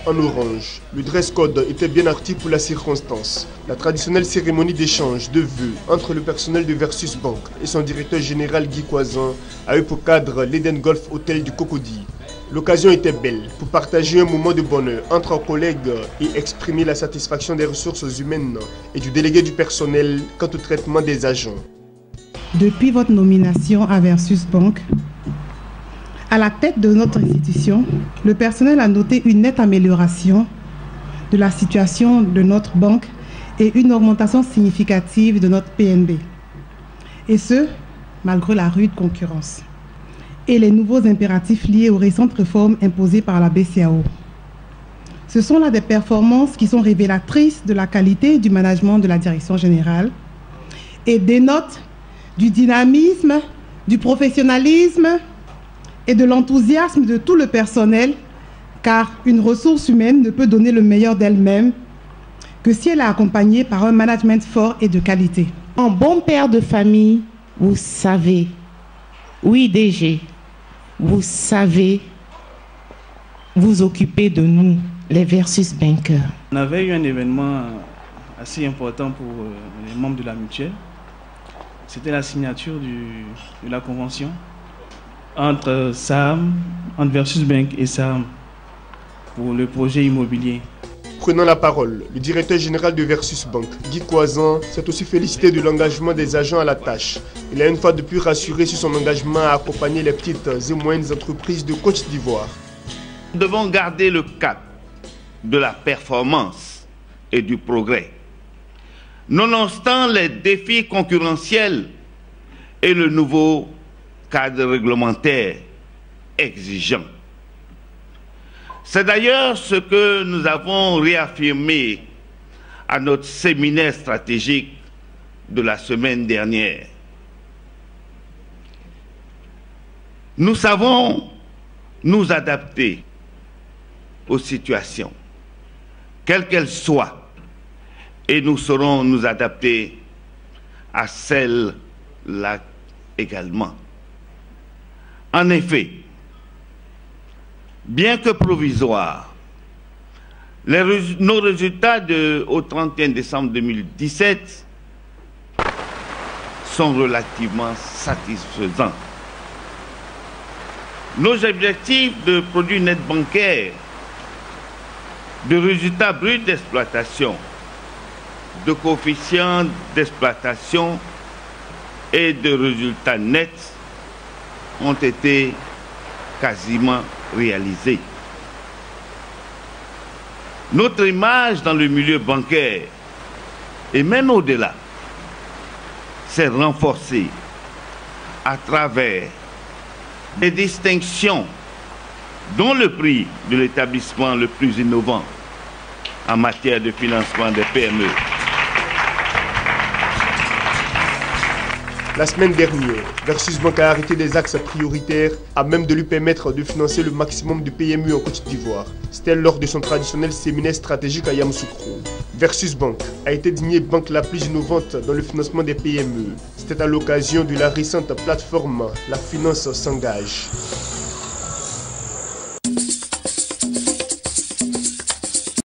en orange. Le dress code était bien arti pour la circonstance. La traditionnelle cérémonie d'échange de vœux entre le personnel de Versus Bank et son directeur général Guy Coisan a eu pour cadre l'Eden Golf Hotel du Cocody. L'occasion était belle pour partager un moment de bonheur entre collègues et exprimer la satisfaction des ressources humaines et du délégué du personnel quant au traitement des agents. Depuis votre nomination à Versus Bank, à la tête de notre institution, le personnel a noté une nette amélioration de la situation de notre banque et une augmentation significative de notre PNB. Et ce, malgré la rude concurrence et les nouveaux impératifs liés aux récentes réformes imposées par la BCEAO. Ce sont là des performances qui sont révélatrices de la qualité du management de la direction générale et dénotent du dynamisme, du professionnalisme et de l'enthousiasme de tout le personnel, car une ressource humaine ne peut donner le meilleur d'elle-même que si elle est accompagnée par un management fort et de qualité. En bon père de famille, vous savez, oui DG, vous savez vous occuper de nous, les Versus Bankers. On avait eu un événement assez important pour les membres de la mutuelle. C'était la signature de la convention entre Versus Bank et SAM pour le projet immobilier. Prenant la parole, le directeur général de Versus Bank, Guy Coisan, s'est aussi félicité de l'engagement des agents à la tâche. Il a une fois de plus rassuré sur son engagement à accompagner les petites et moyennes entreprises de Côte d'Ivoire. Nous devons garder le cap de la performance et du progrès, nonobstant les défis concurrentiels et le nouveau cadre réglementaire exigeant. C'est d'ailleurs ce que nous avons réaffirmé à notre séminaire stratégique de la semaine dernière. Nous savons nous adapter aux situations, quelles qu'elles soient, et nous saurons nous adapter à celles-là également. En effet, bien que provisoires, nos résultats au 31 décembre 2017 sont relativement satisfaisants. Nos objectifs de produits nets bancaires, de résultats bruts d'exploitation, de coefficients d'exploitation et de résultats nets ont été quasiment réalisés. Notre image dans le milieu bancaire, et même au-delà, s'est renforcée à travers des distinctions, dont le prix de l'établissement le plus innovant en matière de financement des PME. La semaine dernière, Versus Bank a arrêté des axes prioritaires à même de lui permettre de financer le maximum de PME en Côte d'Ivoire. C'était lors de son traditionnel séminaire stratégique à Yamoussoukro. Versus Bank a été désignée banque la plus innovante dans le financement des PME. C'était à l'occasion de la récente plateforme La Finance s'engage.